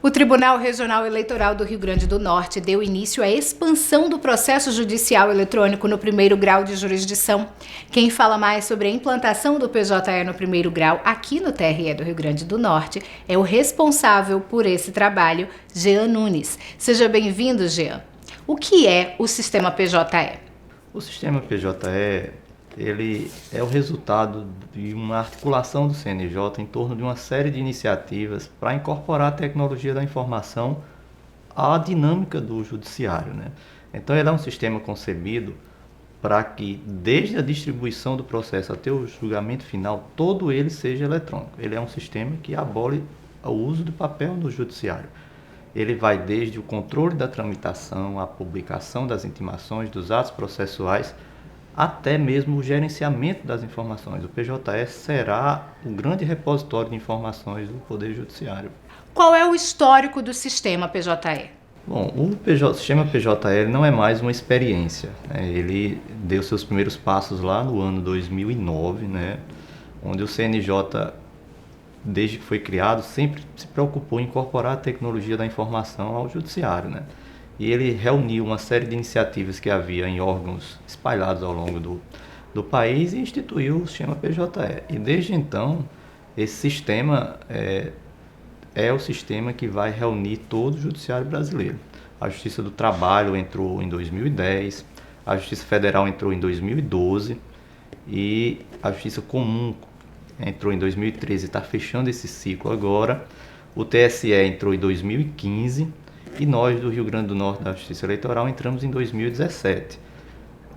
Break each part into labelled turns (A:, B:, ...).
A: O Tribunal Regional Eleitoral do Rio Grande do Norte deu início à expansão do processo judicial eletrônico no primeiro grau de jurisdição. Quem fala mais sobre a implantação do PJE no primeiro grau aqui no TRE do Rio Grande do Norte é o responsável por esse trabalho, Jean Nunes. Seja bem-vindo, Jean. O que é o sistema PJE?
B: O sistema PJE ele é o resultado de uma articulação do CNJ em torno de uma série de iniciativas para incorporar a tecnologia da informação à dinâmica do judiciário, né? Então ele é um sistema concebido para que, desde a distribuição do processo até o julgamento final, todo ele seja eletrônico. Ele é um sistema que abole o uso do papel no judiciário. Ele vai desde o controle da tramitação, a publicação das intimações, dos atos processuais, até mesmo o gerenciamento das informações. O PJE será o grande repositório de informações do Poder Judiciário.
A: Qual é o histórico do sistema PJE?
B: Bom, o sistema PJE não é mais uma experiência, né? Ele deu seus primeiros passos lá no ano 2009, né? Onde o CNJ, desde que foi criado, sempre se preocupou em incorporar a tecnologia da informação ao judiciário, né? E ele reuniu uma série de iniciativas que havia em órgãos espalhados ao longo do país e instituiu o sistema PJE. E desde então, esse sistema é o sistema que vai reunir todo o judiciário brasileiro. A Justiça do Trabalho entrou em 2010, a Justiça Federal entrou em 2012 e a Justiça Comum entrou em 2013 e está fechando esse ciclo agora. O TSE entrou em 2015 e nós do Rio Grande do Norte da Justiça Eleitoral entramos em 2017.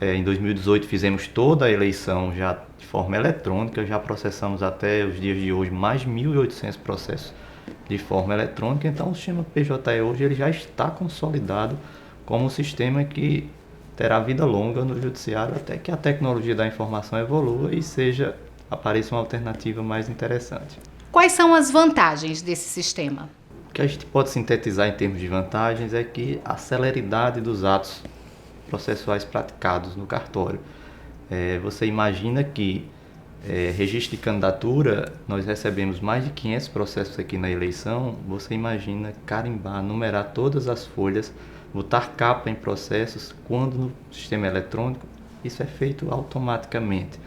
B: Em 2018 fizemos toda a eleição já de forma eletrônica, já processamos até os dias de hoje mais de 1.800 processos de forma eletrônica. Então o sistema PJE hoje ele já está consolidado como um sistema que terá vida longa no judiciário até que a tecnologia da informação evolua e apareça uma alternativa mais interessante.
A: Quais são as vantagens desse sistema?
B: O que a gente pode sintetizar em termos de vantagens é que a celeridade dos atos processuais praticados no cartório. Você imagina que registro de candidatura, nós recebemos mais de 500 processos aqui na eleição. Você imagina carimbar, numerar todas as folhas, botar capa em processos, quando no sistema eletrônico isso é feito automaticamente.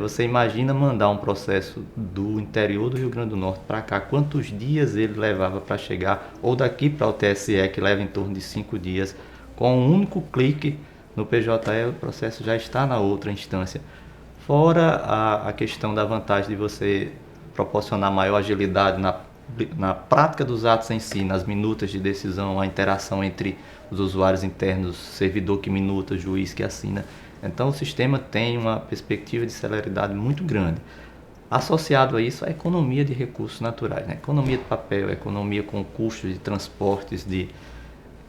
B: Você imagina mandar um processo do interior do Rio Grande do Norte para cá, quantos dias ele levava para chegar, ou daqui para o TSE, que leva em torno de 5 dias, com um único clique no PJE, o processo já está na outra instância. Fora a questão da vantagem de você proporcionar maior agilidade na prática dos atos em si, nas minutas de decisão, a interação entre os usuários internos, servidor que minuta, juiz que assina. Então o sistema tem uma perspectiva de celeridade muito grande. Associado a isso, a economia de recursos naturais, né? Economia de papel, economia com custos de transportes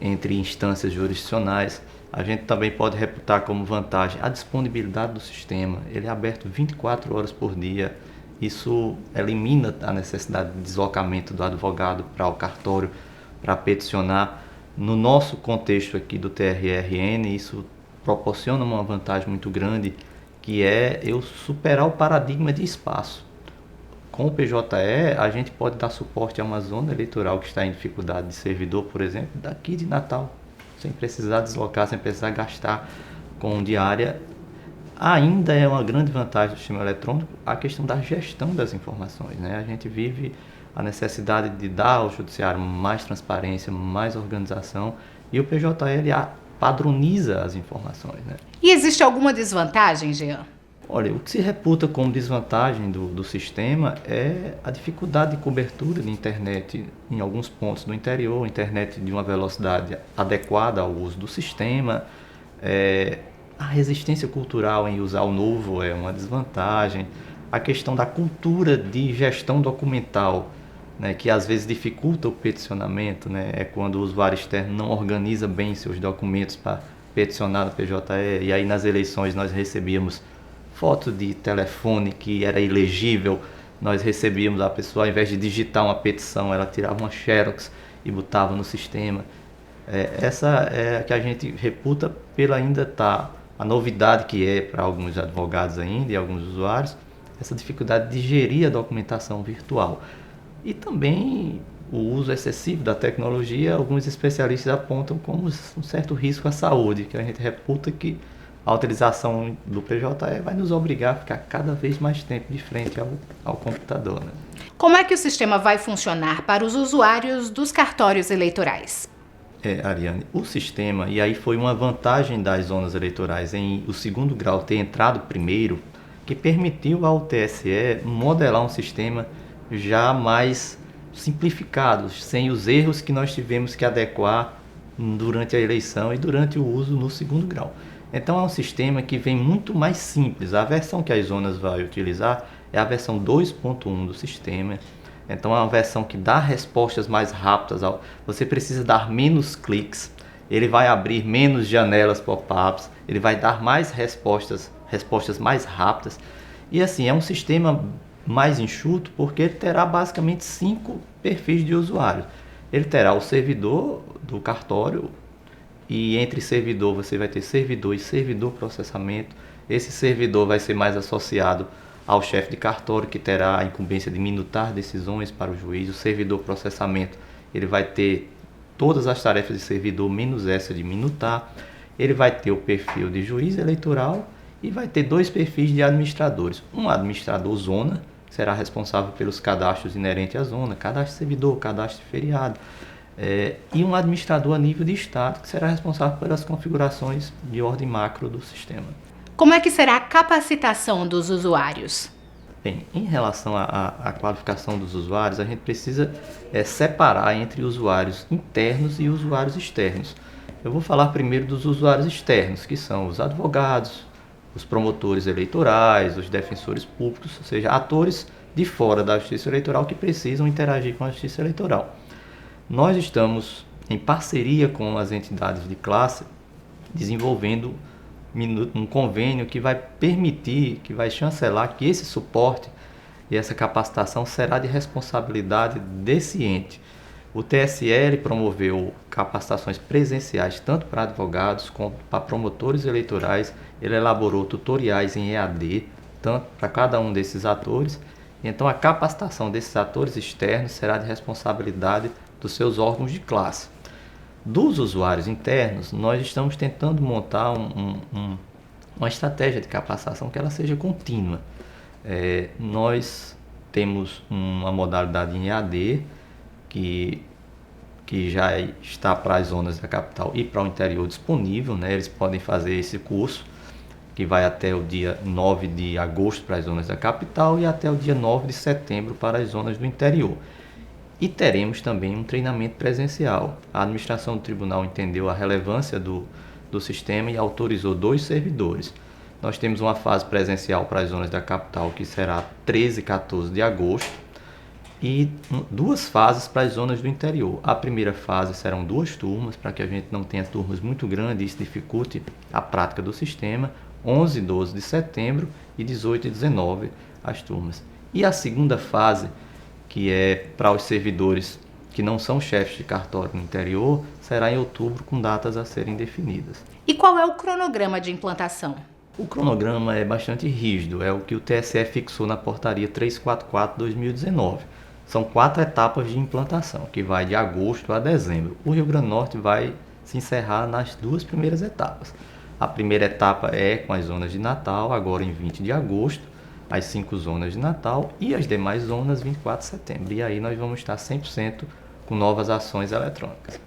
B: entre instâncias jurisdicionais. A gente também pode reputar como vantagem a disponibilidade do sistema. Ele é aberto 24 horas por dia. Isso elimina a necessidade de deslocamento do advogado para o cartório para peticionar. No nosso contexto aqui do TRRN, isso proporciona uma vantagem muito grande, que é eu superar o paradigma de espaço. Com o PJE, a gente pode dar suporte a uma zona eleitoral que está em dificuldade de servidor, por exemplo, daqui de Natal, sem precisar deslocar, sem precisar gastar com diária. Ainda é uma grande vantagem do sistema eletrônico a questão da gestão das informações, né? A gente vive a necessidade de dar ao judiciário mais transparência, mais organização, e o PJE ele padroniza as informações, né?
A: E existe alguma desvantagem, Jean?
B: Olha, o que se reputa como desvantagem do sistema é a dificuldade de cobertura de internet em alguns pontos do interior, internet de uma velocidade adequada ao uso do sistema. A resistência cultural em usar o novo é uma desvantagem. A questão da cultura de gestão documental, né, que às vezes dificulta o peticionamento, né, é quando o usuário externo não organiza bem seus documentos para peticionar no PJE, e aí nas eleições nós recebíamos foto de telefone que era ilegível, nós recebíamos a pessoa, ao invés de digitar uma petição, ela tirava uma xerox e botava no sistema. Essa é a que a gente reputa pela ainda estar, a novidade que é para alguns advogados ainda e alguns usuários, essa dificuldade de gerir a documentação virtual. E também o uso excessivo da tecnologia, alguns especialistas apontam como um certo risco à saúde, que a gente reputa que a utilização do PJE vai nos obrigar a ficar cada vez mais tempo de frente ao computador, né?
A: Como é que o sistema vai funcionar para os usuários dos cartórios eleitorais?
B: Ariane, o sistema, e aí foi uma vantagem das zonas eleitorais em o segundo grau ter entrado primeiro, que permitiu ao TSE modelar um sistema já mais simplificado, sem os erros que nós tivemos que adequar durante a eleição e durante o uso no segundo grau. Então é um sistema que vem muito mais simples. A versão que as zonas vai utilizar é a versão 2.1 do sistema. Então é uma versão que dá respostas mais rápidas. Você precisa dar menos cliques, ele vai abrir menos janelas pop-ups, ele vai dar mais respostas mais rápidas. E assim, é um sistema mais enxuto porque ele terá basicamente 5 perfis de usuários. Ele terá o servidor do cartório, e entre servidor você vai ter servidor e servidor processamento. Esse servidor vai ser mais associado ao chefe de cartório, que terá a incumbência de minutar decisões para o juiz. O servidor processamento, ele vai ter todas as tarefas de servidor, menos essa de minutar. Ele vai ter o perfil de juiz eleitoral e vai ter 2 perfis de administradores. Um administrador zona, que será responsável pelos cadastros inerentes à zona, cadastro de servidor, cadastro de feriado. E um administrador a nível de estado, que será responsável pelas configurações de ordem macro do sistema.
A: Como é que será a capacitação dos usuários?
B: Bem, em relação à qualificação dos usuários, a gente precisa separar entre usuários internos e usuários externos. Eu vou falar primeiro dos usuários externos, que são os advogados, os promotores eleitorais, os defensores públicos, ou seja, atores de fora da Justiça Eleitoral que precisam interagir com a Justiça Eleitoral. Nós estamos em parceria com as entidades de classe, desenvolvendo um convênio que vai permitir, que vai chancelar que esse suporte e essa capacitação será de responsabilidade desse ente. O TSE promoveu capacitações presenciais tanto para advogados como para promotores eleitorais. Ele elaborou tutoriais em EAD, tanto para cada um desses atores. Então a capacitação desses atores externos será de responsabilidade dos seus órgãos de classe. Dos usuários internos, nós estamos tentando montar uma estratégia de capacitação que ela seja contínua. Nós temos uma modalidade em EAD que já está para as zonas da capital e para o interior disponível, né? Eles podem fazer esse curso, que vai até o dia 9 de agosto para as zonas da capital e até o dia 9 de setembro para as zonas do interior. E teremos também um treinamento presencial. A administração do tribunal entendeu a relevância do sistema e autorizou 2 servidores. Nós temos uma fase presencial para as zonas da capital, que será 13 e 14 de agosto, e 2 fases para as zonas do interior. A primeira fase serão 2 turmas, para que a gente não tenha turmas muito grandes e isso dificulte a prática do sistema, 11 e 12 de setembro e 18 e 19 as turmas. E a segunda fase, que é para os servidores que não são chefes de cartório no interior, será em outubro, com datas a serem definidas.
A: E qual é o cronograma de implantação?
B: O cronograma é bastante rígido, é o que o TSE fixou na portaria 344/2019. São 4 etapas de implantação, que vai de agosto a dezembro. O Rio Grande do Norte vai se encerrar nas 2 primeiras etapas. A primeira etapa é com as zonas de Natal, agora em 20 de agosto, as 5 zonas de Natal e as demais zonas 24 de setembro. E aí nós vamos estar 100% com novas ações eletrônicas.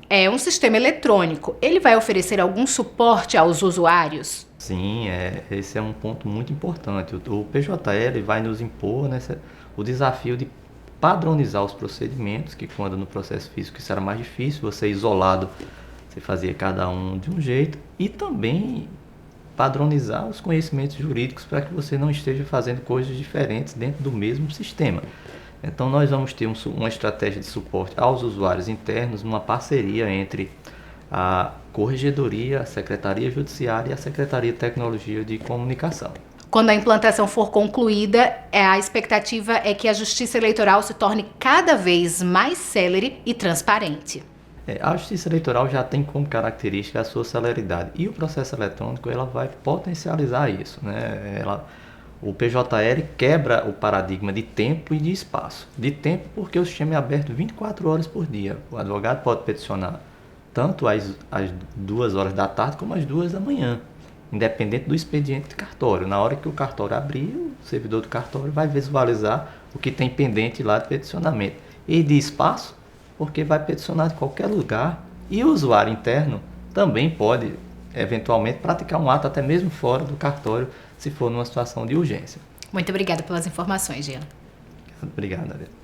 A: É um sistema eletrônico. Ele vai oferecer algum suporte aos usuários?
B: Sim, esse é um ponto muito importante. O PJE vai nos impor o desafio de padronizar os procedimentos, que quando no processo físico isso era mais difícil, você isolado, você fazia cada um de um jeito, e também padronizar os conhecimentos jurídicos para que você não esteja fazendo coisas diferentes dentro do mesmo sistema. Então nós vamos ter uma estratégia de suporte aos usuários internos, numa parceria entre a Corregedoria, a Secretaria Judiciária e a Secretaria de Tecnologia de Comunicação.
A: Quando a implantação for concluída, a expectativa é que a Justiça Eleitoral se torne cada vez mais célere e transparente.
B: A Justiça Eleitoral já tem como característica a sua celeridade e o processo eletrônico ela vai potencializar isso, né? O PJL quebra o paradigma de tempo e de espaço. De tempo porque o sistema é aberto 24 horas por dia. O advogado pode peticionar tanto às 2 horas da tarde como às 2 da manhã, independente do expediente de cartório. Na hora que o cartório abrir, o servidor do cartório vai visualizar o que tem pendente lá de peticionamento. E de espaço, porque vai peticionar de qualquer lugar, e o usuário interno também pode, eventualmente, praticar um ato até mesmo fora do cartório, se for numa situação de urgência.
A: Muito obrigada pelas informações, Gila.
B: Obrigado, Adela.